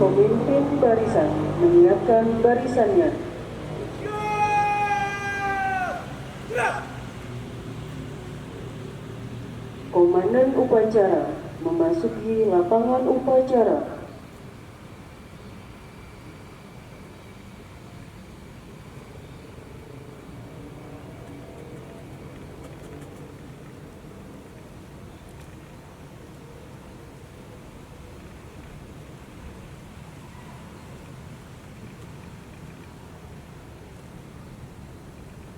Pemimpin barisan menyiapkan barisannya. Komandan upacara memasuki lapangan upacara.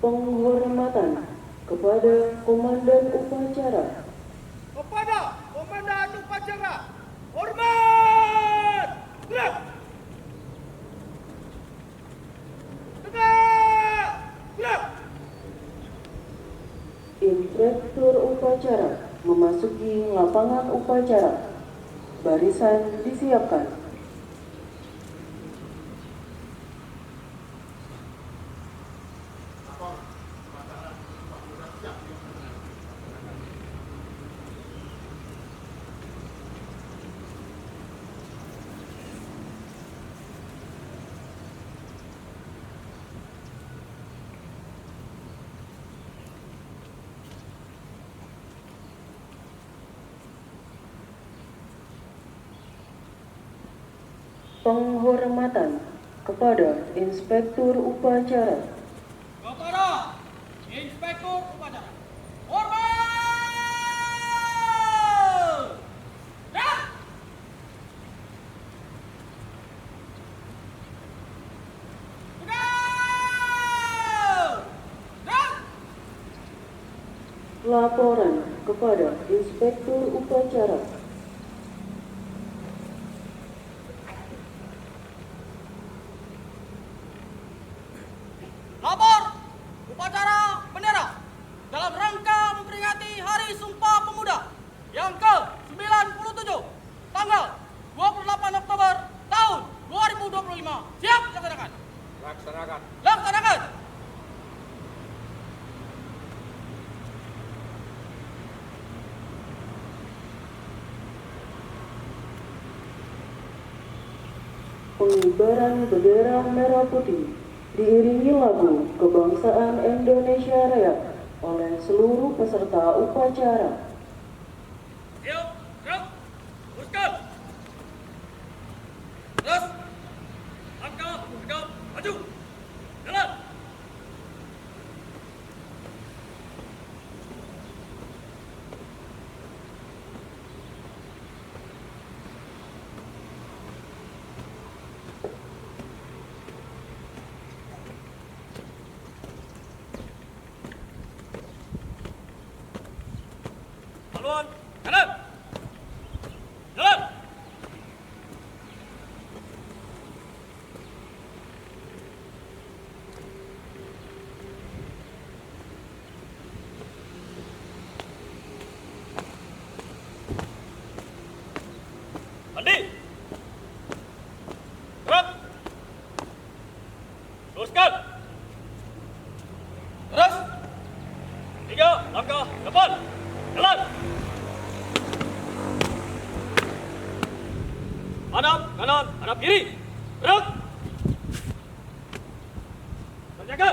Penghormatan kepada komandan upacara. Kepada komandan upacara, hormat! Gerak! Tegak! Gerak! Inspektur upacara memasuki lapangan upacara. Barisan disiapkan. Penghormatan kepada inspektur upacara. Kepada inspektur upacara, hormat! Gerak! Tegak! Gerak! Laporan kepada inspektur upacara. Lapor upacara bendera dalam rangka memperingati Hari Sumpah Pemuda yang ke-97 tanggal 28 Oktober tahun 2025. Siap laksanakan. Laksanakan. Pengibaran bendera merah putih diiringi lagu kebangsaan Indonesia Raya oleh seluruh peserta upacara. Siap, gerak, teruskan. Terus, langkah, tegap, maju, jalan. Haluan, kanan. Jalan. Andi. Gerak. Teruskan. Terus. 3 langkah depan. Jalan. Hadap kanan, hadap kiri. Gerak. Berjaga.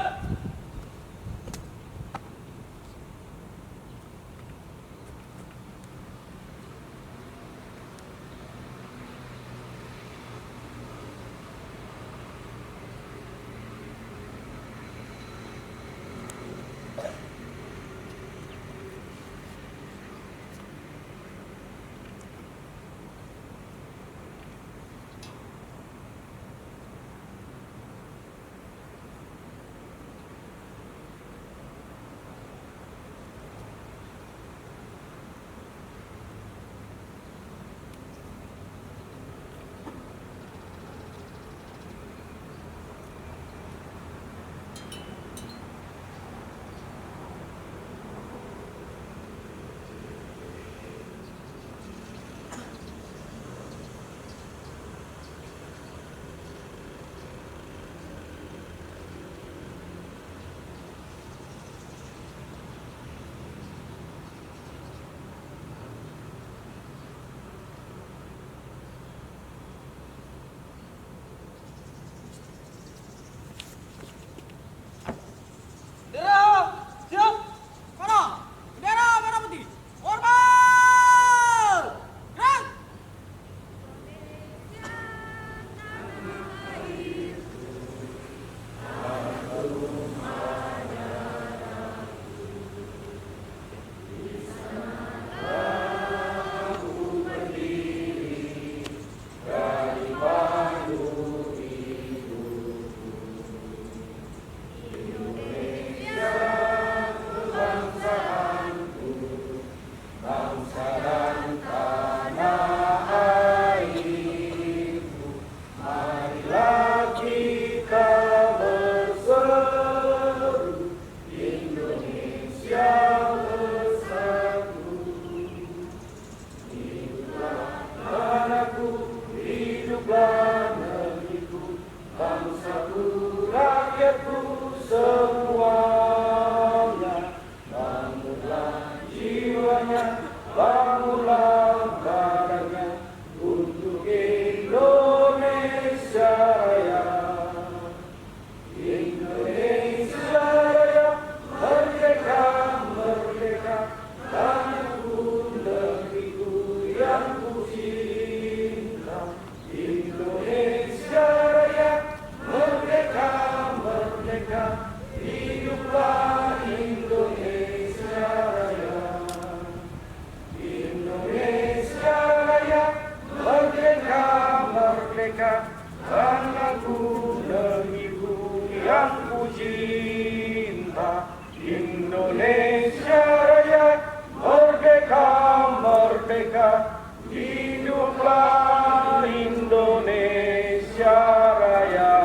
Tanahku negeriku yang ku cinta, Indonesia Raya, merdeka, merdeka, hiduplah Indonesia Raya.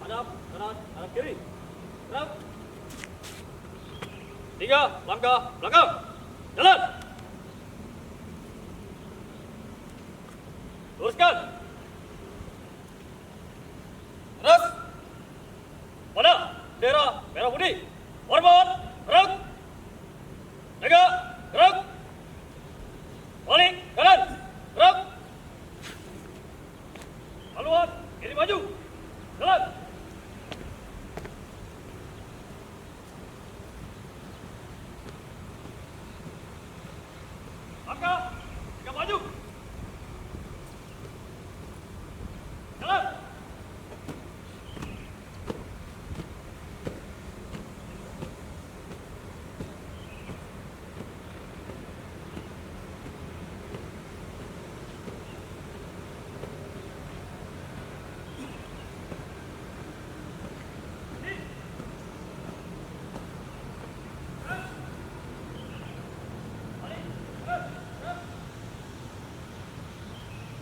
Hadap kanan, hadap kiri. Gerak. 3 langkah belakang. Jalan. Luruskan. Terus. Pada bendera merah putih. Hormat. Gerak. Tegak. Gerak. Balik kanan. Gerak. Haluan kiri maju. Jalan. Langkah, 3 maju. Jalan.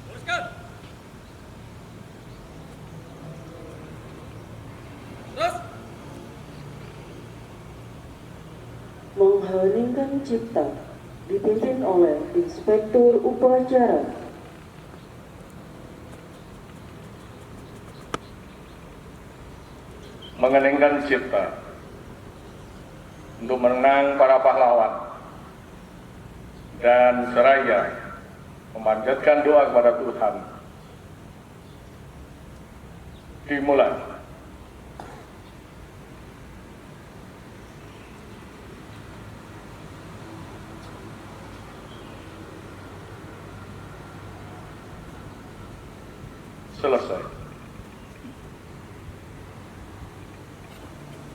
Luruskan. Terus. Mengheningkan cipta dipimpin oleh Inspektur Upacara. Mengeningkan cipta untuk mengenang para pahlawan dan seraya memanjatkan doa kepada Tuhan. Dimulai. Selesai.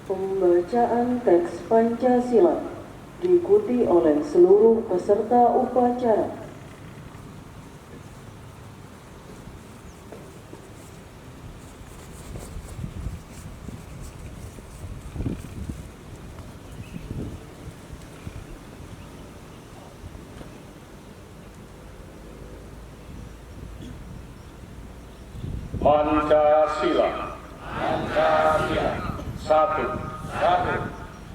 Pembacaan teks Pancasila diikuti oleh seluruh peserta upacara. Pancasila. Pancasila. Satu.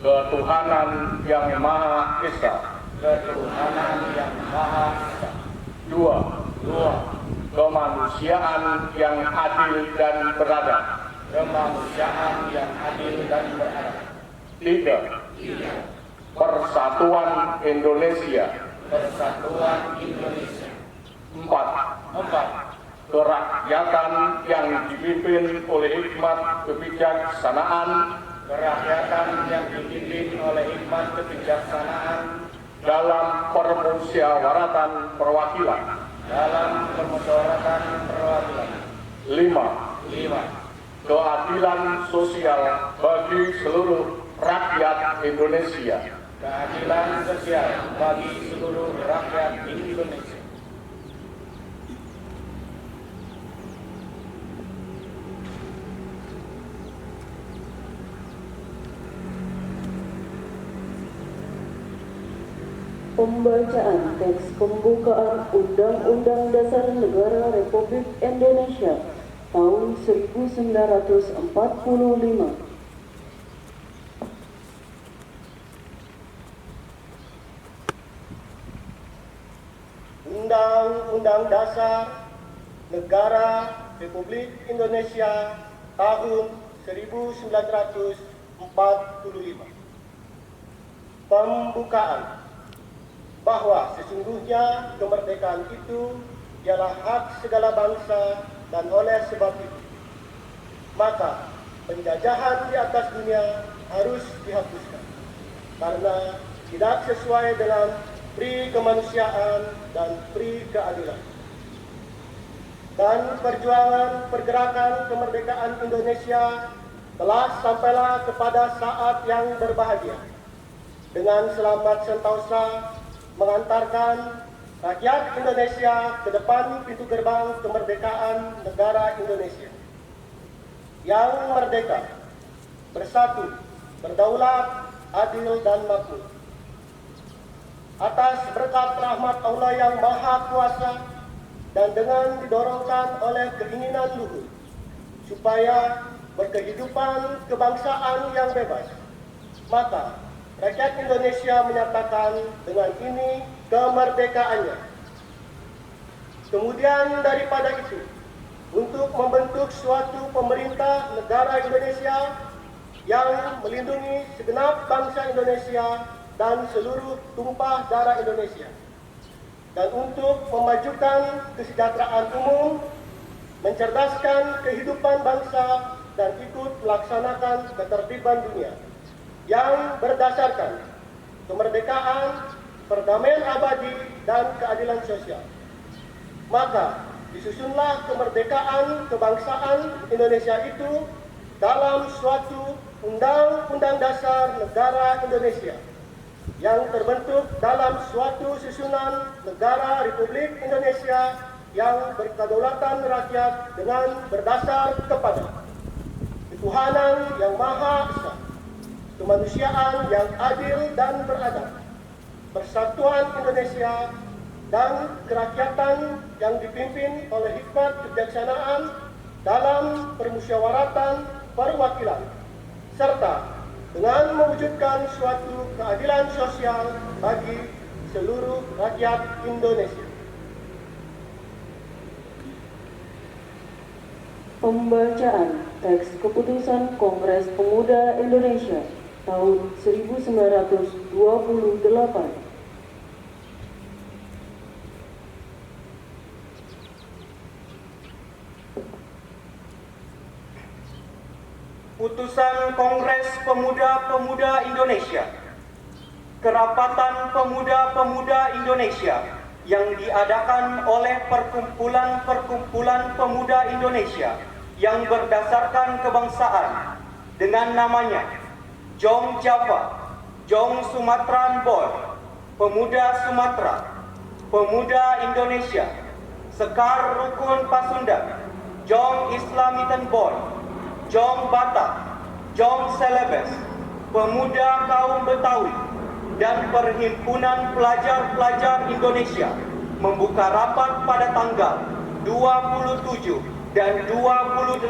Ketuhanan yang Maha Esa. Ketuhanan yang Maha Esa. Dua. Kemanusiaan yang adil dan beradab. Kemanusiaan yang adil dan beradab. Tiga. Persatuan Indonesia. Persatuan Indonesia. Empat. Kerakyatan yang dipimpin oleh hikmat kebijaksanaan. Kerakyatan yang dipimpin oleh hikmat kebijaksanaan dalam permusyawaratan perwakilan. Lima. Keadilan sosial bagi seluruh rakyat Indonesia. Keadilan sosial bagi seluruh rakyat Indonesia. Pembacaan teks pembukaan Undang-Undang Dasar Negara Republik Indonesia tahun 1945. Undang-Undang Dasar Negara Republik Indonesia tahun 1945. Pembukaan bahwa sesungguhnya kemerdekaan itu ialah hak segala bangsa dan oleh sebab itu, maka penjajahan di atas dunia harus dihapuskan karena tidak sesuai dengan pri kemanusiaan dan pri keadilan. Dan perjuangan pergerakan kemerdekaan Indonesia telah sampailah kepada saat yang berbahagia dengan selamat sentosa mengantarkan rakyat Indonesia ke depan pintu gerbang kemerdekaan negara Indonesia yang merdeka, bersatu, berdaulat, adil dan makmur. Atas berkat rahmat Allah yang Maha Kuasa dan dengan didorongkan oleh keinginan luhur supaya berkehidupan kebangsaan yang bebas, maka rakyat Indonesia menyatakan dengan ini kemerdekaannya. Kemudian daripada itu, untuk membentuk suatu pemerintah negara Indonesia yang melindungi segenap bangsa Indonesia dan seluruh tumpah darah Indonesia, dan untuk memajukan kesejahteraan umum, mencerdaskan kehidupan bangsa, dan ikut melaksanakan ketertiban dunia yang berdasarkan kemerdekaan, perdamaian abadi, dan keadilan sosial. Maka disusunlah kemerdekaan kebangsaan Indonesia itu dalam suatu Undang-Undang Dasar Negara Indonesia yang terbentuk dalam suatu susunan negara Republik Indonesia yang berkedaulatan rakyat dengan berdasar kepada ketuhanan yang Maha Esa, kemanusiaan yang adil dan beradab, persatuan Indonesia, dan kerakyatan yang dipimpin oleh hikmat kebijaksanaan dalam permusyawaratan perwakilan, serta dengan mewujudkan suatu keadilan sosial bagi seluruh rakyat Indonesia. Pembacaan teks keputusan Kongres Pemuda Indonesia tahun 1928. Putusan Kongres Pemuda-Pemuda Indonesia, Kerapatan Pemuda-Pemuda Indonesia yang diadakan oleh Perkumpulan-Perkumpulan Pemuda Indonesia yang berdasarkan kebangsaan dengan namanya Jong Java, Jong Sumatran Boy, Pemuda Sumatera, Pemuda Indonesia, Sekar Rukun Pasundan, Jong Islamitan Boy, Jong Batak, Jong Celebes, Pemuda Kaum Betawi, dan Perhimpunan Pelajar-Pelajar Indonesia membuka rapat pada tanggal 27 dan 28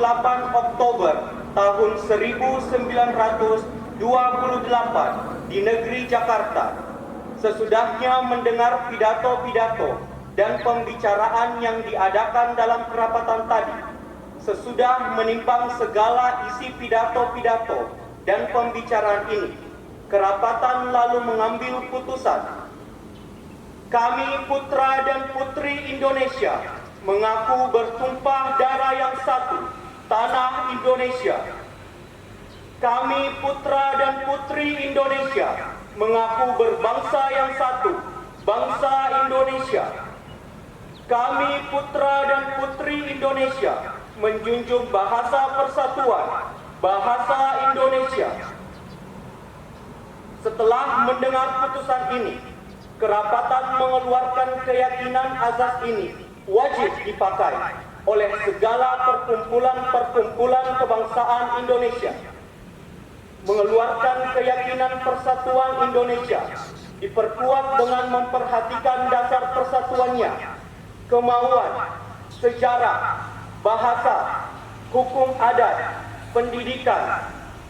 Oktober tahun 1928 di negeri Jakarta. Sesudahnya mendengar pidato-pidato dan pembicaraan yang diadakan dalam kerapatan tadi, sesudah menimbang segala isi pidato-pidato dan pembicaraan ini, kerapatan lalu mengambil putusan. Kami putra dan putri Indonesia mengaku bertumpah darah yang satu, tanah Indonesia. Kami putra dan putri Indonesia mengaku berbangsa yang satu, bangsa Indonesia. Kami putra dan putri Indonesia menjunjung bahasa persatuan, bahasa Indonesia. Setelah mendengar putusan ini, kerapatan mengeluarkan keyakinan azas ini wajib dipakai oleh segala perkumpulan-perkumpulan kebangsaan Indonesia. Mengeluarkan keyakinan persatuan Indonesia diperkuat dengan memperhatikan dasar persatuannya, kemauan, sejarah, bahasa, hukum adat, pendidikan,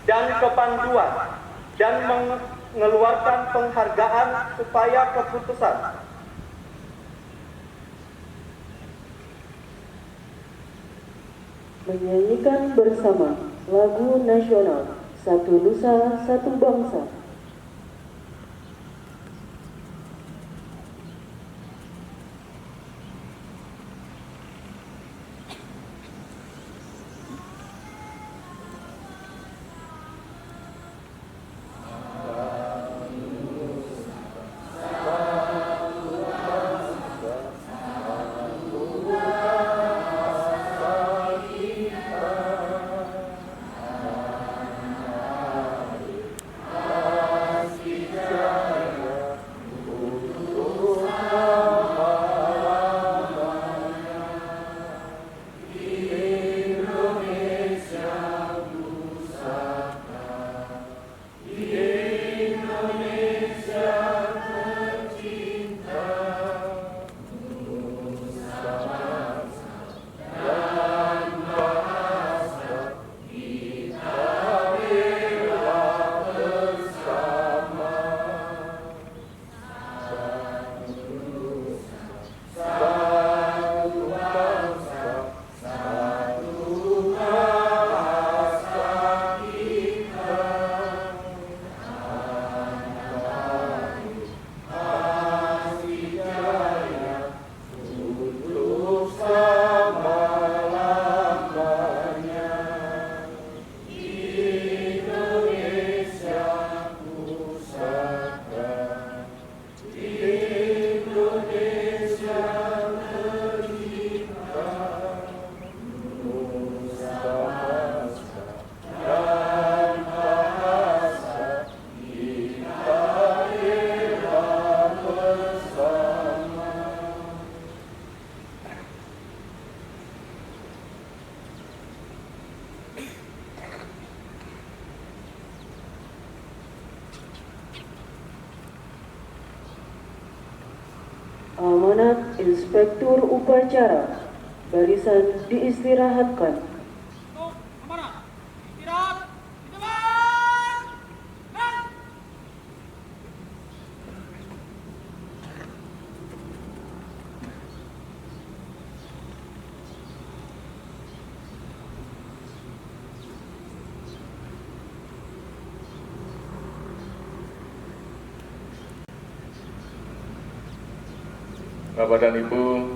dan kepanduan, dan mengeluarkan penghargaan supaya keputusan menyanyikan bersama lagu nasional Satu Nusa Satu Bangsa. Amanat Inspektur Upacara, barisan diistirahatkan. Untuk amanah. Istirahat. Di depan. Dan. Bapak dan Ibu,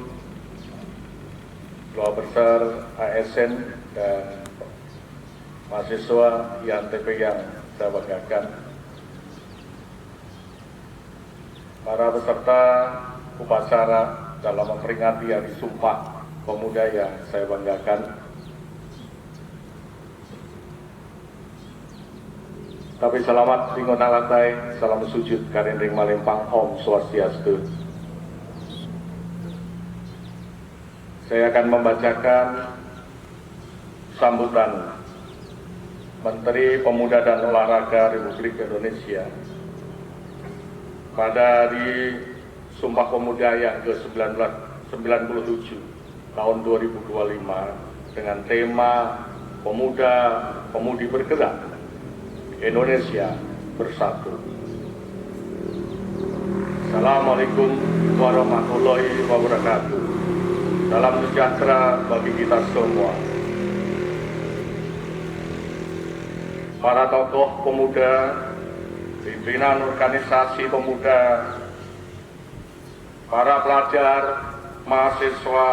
Keluarga Besar ASN dan mahasiswa IANTP yang saya banggakan, para peserta upacara dalam memperingati Hari Sumpah Pemuda yang saya banggakan, tapi selamat ringon alatai, salam sujud karinding malempang, Om Swastiastu. Saya akan membacakan sambutan Menteri Pemuda dan Olahraga Republik Indonesia pada Hari Sumpah Pemuda yang ke-1997 tahun 2025 dengan tema Pemuda Pemudi Bergerak Indonesia Bersatu. Assalamualaikum warahmatullahi wabarakatuh. Salam sejahtera bagi kita semua. Para tokoh pemuda, pimpinan organisasi pemuda, para pelajar, mahasiswa,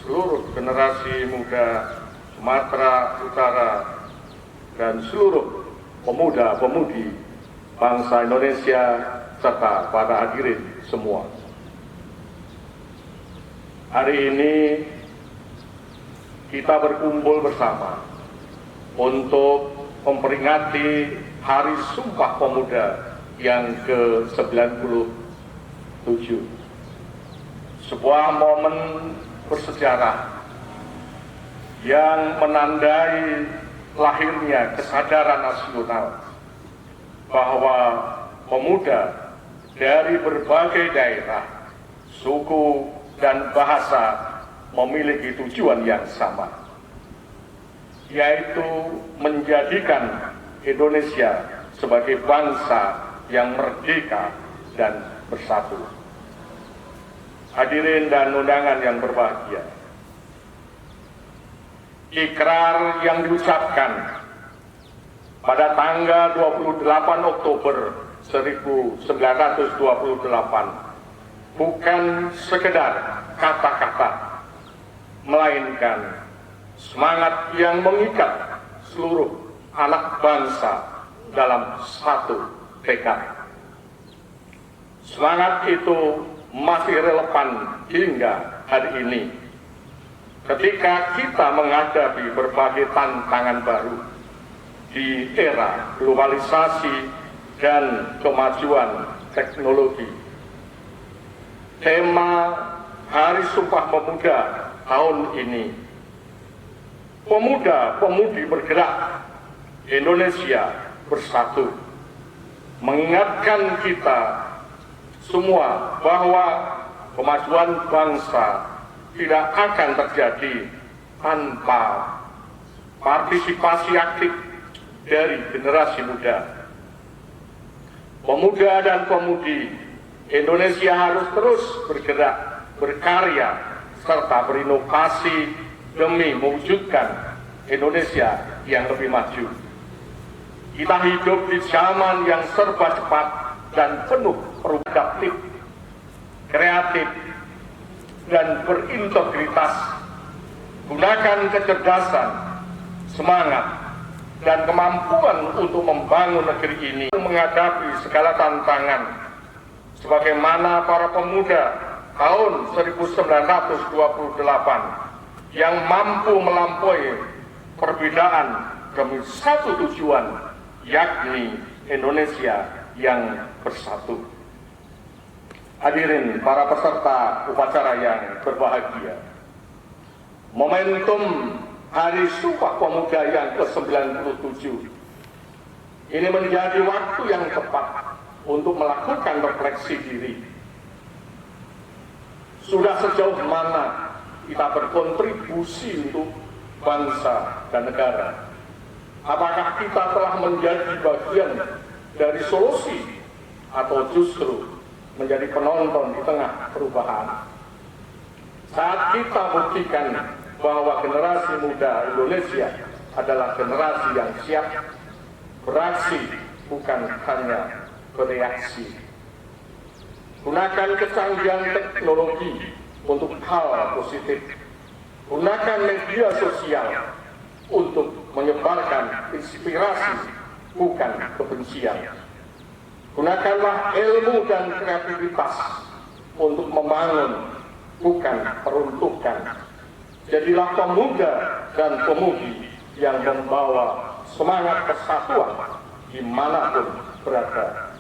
seluruh generasi muda Sumatera Utara, dan seluruh pemuda-pemudi bangsa Indonesia, serta para hadirin semua. Hari ini kita berkumpul bersama untuk memperingati Hari Sumpah Pemuda yang ke-97. Sebuah momen bersejarah yang menandai lahirnya kesadaran nasional bahwa pemuda dari berbagai daerah, suku, dan bahasa memiliki tujuan yang sama, yaitu menjadikan Indonesia sebagai bangsa yang merdeka dan bersatu. Hadirin dan undangan yang berbahagia, ikrar yang diucapkan pada tanggal 28 Oktober 1928 bukan sekedar kata-kata, melainkan semangat yang mengikat seluruh anak bangsa dalam satu tekad. Semangat itu masih relevan hingga hari ini ketika kita menghadapi berbagai tantangan baru di era globalisasi dan kemajuan teknologi. Tema Hari Sumpah Pemuda tahun ini, pemuda-pemudi bergerak, Indonesia bersatu, mengingatkan kita semua bahwa kemajuan bangsa tidak akan terjadi tanpa partisipasi aktif dari generasi muda. Pemuda dan pemudi Indonesia harus terus bergerak, berkarya, serta berinovasi demi mewujudkan Indonesia yang lebih maju. Kita hidup di zaman yang serba cepat dan penuh produktif, kreatif, dan berintegritas. Gunakan kecerdasan, semangat, dan kemampuan untuk membangun negeri ini menghadapi segala tantangan sebagaimana para pemuda tahun 1928 yang mampu melampaui perbedaan demi satu tujuan, yakni Indonesia yang bersatu. Hadirin para peserta upacara yang berbahagia, momentum Hari Sumpah Pemuda yang ke-97 ini menjadi waktu yang tepat untuk melakukan refleksi diri. Sudah sejauh mana kita berkontribusi untuk bangsa dan negara? Apakah kita telah menjadi bagian dari solusi atau justru menjadi penonton di tengah perubahan? Saat kita buktikan bahwa generasi muda Indonesia adalah generasi yang siap beraksi, bukan hanya bereaksi. Gunakan kecanggihan teknologi untuk hal positif. Gunakan media sosial untuk menyebarkan inspirasi, bukan kebencian. Gunakanlah ilmu dan kreativitas untuk membangun, bukan peruntukan. Jadilah pemuda dan pemudi yang membawa semangat persatuan dimanapun berada.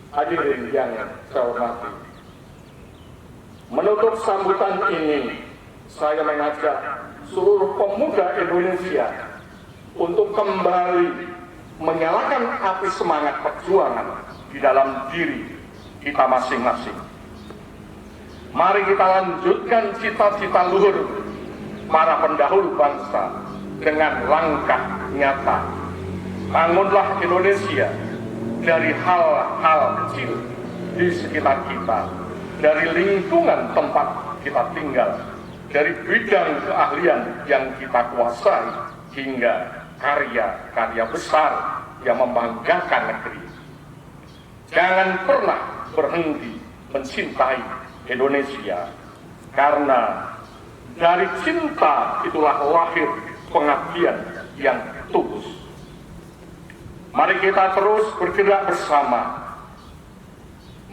Hadirin yang saya hormati, menutup sambutan ini, saya mengajak seluruh pemuda Indonesia untuk kembali menyalakan api semangat perjuangan di dalam diri kita masing-masing. Mari kita lanjutkan cita-cita luhur para pendahulu bangsa dengan langkah nyata. Bangunlah Indonesia dari hal-hal kecil di sekitar kita, dari lingkungan tempat kita tinggal, dari bidang keahlian yang kita kuasai, hingga karya-karya besar yang membanggakan negeri. Jangan pernah berhenti mencintai Indonesia, karena dari cinta itulah lahir pengabdian yang tulus. Mari kita terus bergerak bersama,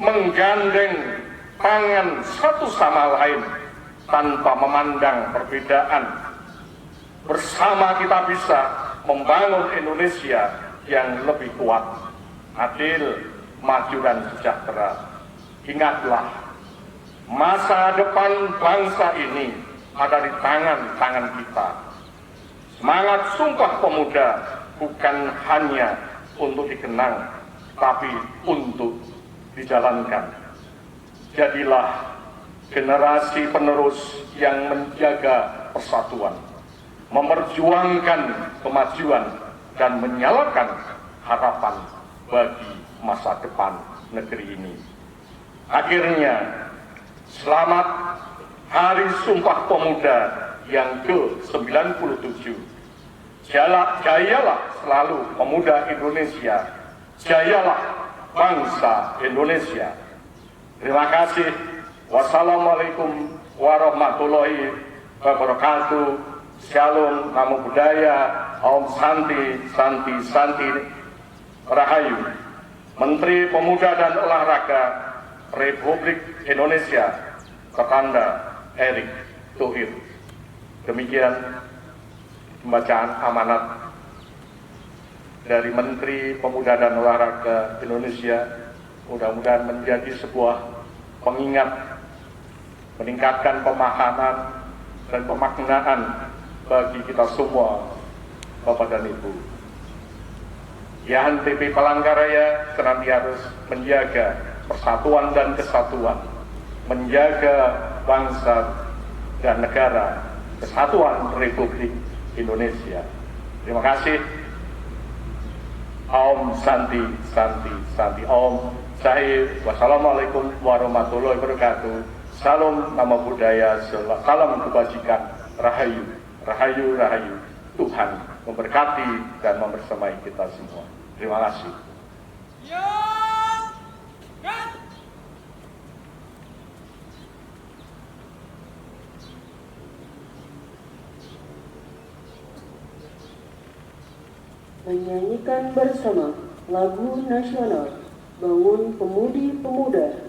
menggandeng tangan satu sama lain tanpa memandang perbedaan. Bersama kita bisa membangun Indonesia yang lebih kuat, adil, maju dan sejahtera. Ingatlah, masa depan bangsa ini ada di tangan-tangan kita. Semangat Sumpah Pemuda bukan hanya untuk dikenang, tapi untuk dijalankan. Jadilah generasi penerus yang menjaga persatuan, memperjuangkan kemajuan, dan menyalakan harapan bagi masa depan negeri ini. Akhirnya, selamat Hari Sumpah Pemuda yang ke-97. Jayalah selalu pemuda Indonesia, jayalah bangsa Indonesia. Terima kasih. Wassalamualaikum warahmatullahi wabarakatuh. Shalom, namo buddhaya, Om Santi, Santi, Santi, Rahayu. Menteri Pemuda dan Olahraga Republik Indonesia, Tertanda Erick Thohir. Demikian pembacaan amanat dari Menteri Pemuda dan Olahraga Indonesia. Mudah-mudahan menjadi sebuah pengingat, meningkatkan pemahaman dan pemaknaan bagi kita semua, Bapak dan Ibu. Yahan TP Palangkaraya senantiasa menjaga persatuan dan kesatuan, menjaga bangsa dan negara kesatuan Republik Indonesia. Terima kasih. Om Santi, Santi, Santi. Om Sahih. Wassalamualaikum warahmatullahi wabarakatuh. Salam nama budaya, salam kebajikan. Rahayu, rahayu, rahayu. Tuhan memberkati dan membersamai kita semua. Terima kasih. Menyanyikan bersama lagu nasional Bangun Pemudi Pemuda.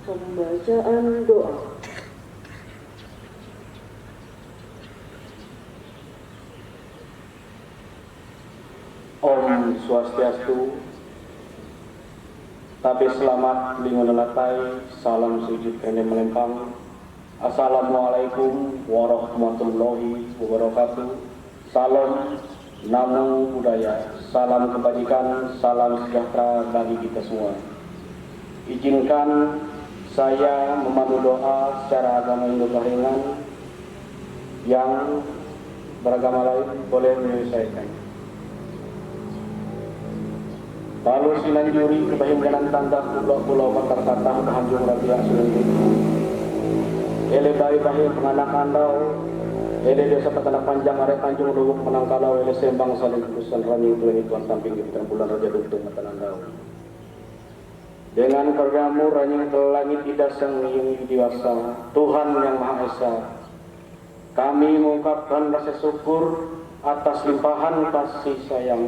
Pembacaan doa. Om Swastiastu, tapi selamat lingun lelatai, salam sujud kene melempang. Assalamualaikum warahmatullahi wabarakatuh. Salam namo buddhaya, salam kebajikan, salam sejahtera bagi kita semua. Izinkan saya memandu doa secara agama Indo-Bahingan yang beragama lain boleh menyelesaikan. Lalu sinanjuri kebahinganan tanda pulau-pulau Matarkata kehanjung rakyat Sulawesi. Ele bayi-bayi penganak andau, ele desa petana panjang arek Tanjung Luwuk Menangkalau, ele sembang saling kudusan raning tuan tamping di bulan Raja Dutung Matanandau. Dengan karyamu ranyang ke langit idasang yang diwasa, Tuhan yang Maha Esa, kami mengungkapkan rasa syukur atas limpahan kasih sayang.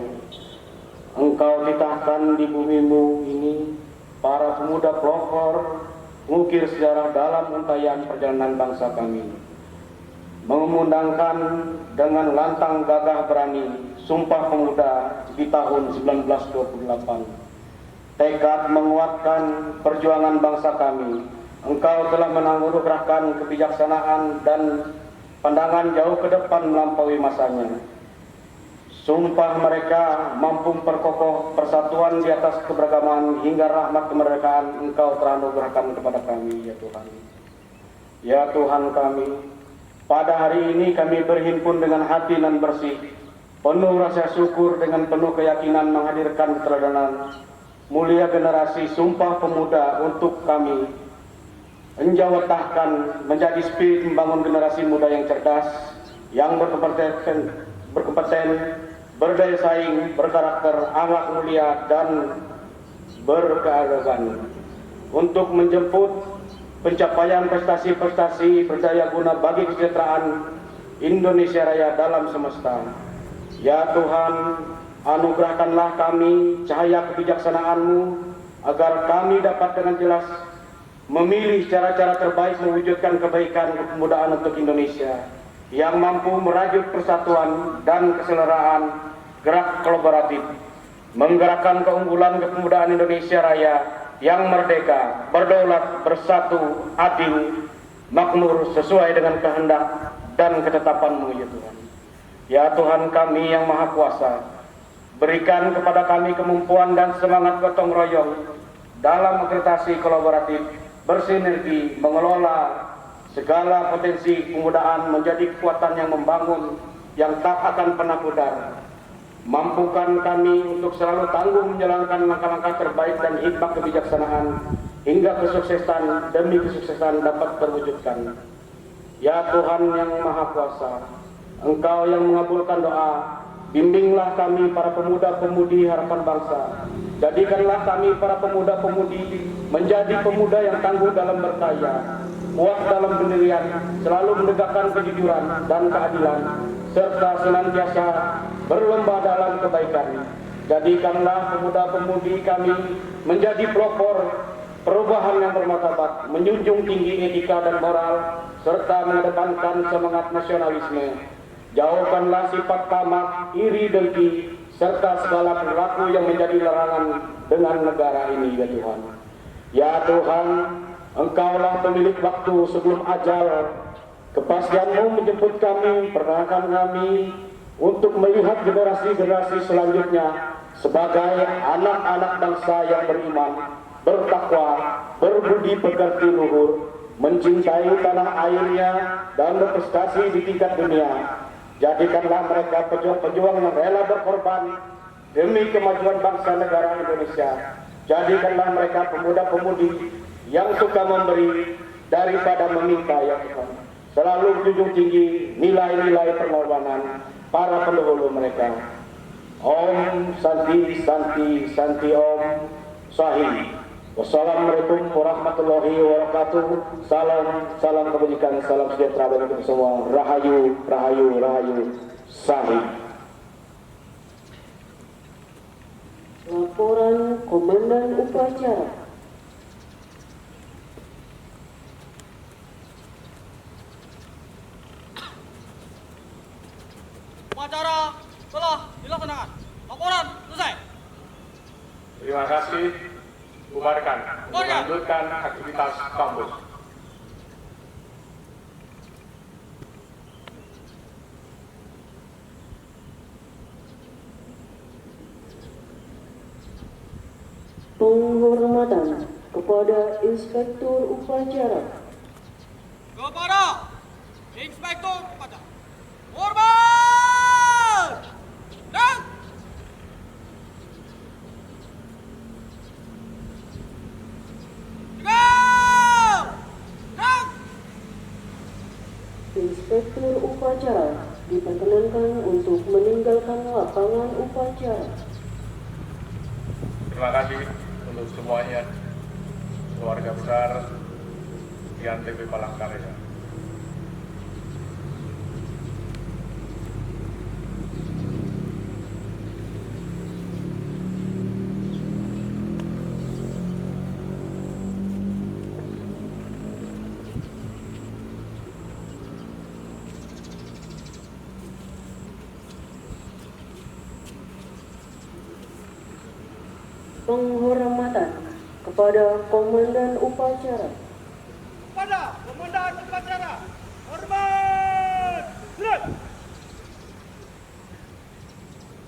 Engkau titahkan di bumimu ini para pemuda pelopor, mengukir sejarah dalam untayan perjalanan bangsa kami. mengundangkan dengan lantang gagah berani Sumpah Pemuda di tahun 1928. Tekad menguatkan perjuangan bangsa kami. Engkau telah menganugerahkan kebijaksanaan dan pandangan jauh ke depan melampaui masanya. Sumpah mereka mampu memperkokoh persatuan di atas keberagaman hingga rahmat kemerdekaan Engkau telah anugerahkan kepada kami, ya Tuhan. Ya Tuhan kami, pada hari ini kami berhimpun dengan hati nan bersih, penuh rasa syukur dengan penuh keyakinan menghadirkan keteladanan mulia generasi Sumpah Pemuda untuk kami menjawatahkan menjadi spirit membangun generasi muda yang cerdas, yang berkompeten, berdaya saing, berkarakter, akhlak mulia, dan berkeadaban untuk menjemput pencapaian prestasi-prestasi berdaya guna bagi kesejahteraan Indonesia Raya dalam semesta. Ya Tuhan, anugerahkanlah kami cahaya kebijaksanaan-Mu agar kami dapat dengan jelas memilih cara-cara terbaik mewujudkan kebaikan kepemudaan untuk Indonesia yang mampu merajut persatuan dan keseleraan gerak kolaboratif, menggerakkan keunggulan kepemudaan Indonesia Raya yang merdeka, berdaulat, bersatu, adil, makmur sesuai dengan kehendak dan ketetapan-Mu, ya Tuhan. Ya Tuhan kami yang Maha Kuasa, berikan kepada kami kemampuan dan semangat gotong royong dalam akreditasi kolaboratif, bersinergi, mengelola segala potensi kepemudaan menjadi kekuatan yang membangun, yang tak akan pernah pudar. Mampukan kami untuk selalu tangguh menjalankan langkah-langkah terbaik dan hikmat kebijaksanaan hingga kesuksesan demi kesuksesan dapat terwujudkan. Ya Tuhan yang Maha Kuasa, Engkau yang mengabulkan doa, bimbinglah kami para pemuda-pemudi harapan bangsa. Jadikanlah kami para pemuda-pemudi menjadi pemuda yang tangguh dalam berkarya, kuat dalam pendirian, selalu menegakkan kejujuran dan keadilan, serta senantiasa berlomba dalam kebaikan. Jadikanlah pemuda-pemudi kami menjadi pelopor perubahan yang bermartabat, menjunjung tinggi etika dan moral, serta mengedepankan semangat nasionalisme. Jauhkanlah sifat tamak, iri, dengki, serta segala perilaku yang menjadi larangan dengan negara ini, ya Tuhan. Ya Tuhan, Engkaulah pemilik waktu sebelum ajal. Kepastian-Mu menjemput kami, perkenalkan kami untuk melihat generasi-generasi selanjutnya sebagai anak-anak bangsa yang beriman, bertakwa, berbudi pekerti luhur, mencintai tanah airnya, dan berprestasi di tingkat dunia. Jadikanlah mereka pejuang-pejuang yang rela berkorban demi kemajuan bangsa negara Indonesia. Jadikanlah mereka pemuda-pemudi yang suka memberi daripada meminta, ya Tuhan. Selalu menjunjung tinggi nilai-nilai pengorbanan para pendahulu mereka. Om Santi Santi Santi Om Sahih. Wassalamualaikum warahmatullahi wabarakatuh. Salam kebajikan, salam sejahtera bagi kita semua. Rahayu, rahayu, rahayu. Sahih. Laporan Komandan Upacara. Upacara telah dilaksanakan. Laporan selesai. Terima kasih. Bubarkan. Melanjutkan aktivitas kampus. Penghormatan kepada Inspektur Upacara. Kepada Inspektur Upacara. Hormat! Dan Inspektur Upacara diperkenankan untuk meninggalkan lapangan upacara. Terima kasih untuk semuanya, keluarga besar IANTB Palangkaraya. penghormatan kepada Komandan Upacara. Kepada Komandan Upacara, hormat! Gerak!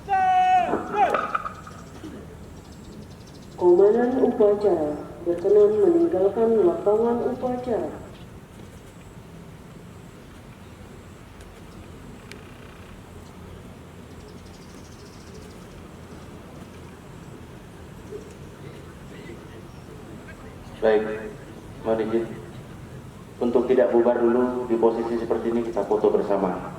Gerak! Komandan Upacara berkenan meninggalkan lapangan upacara. Baik, mohon izin. Untuk tidak bubar dulu di posisi seperti ini kita foto bersama.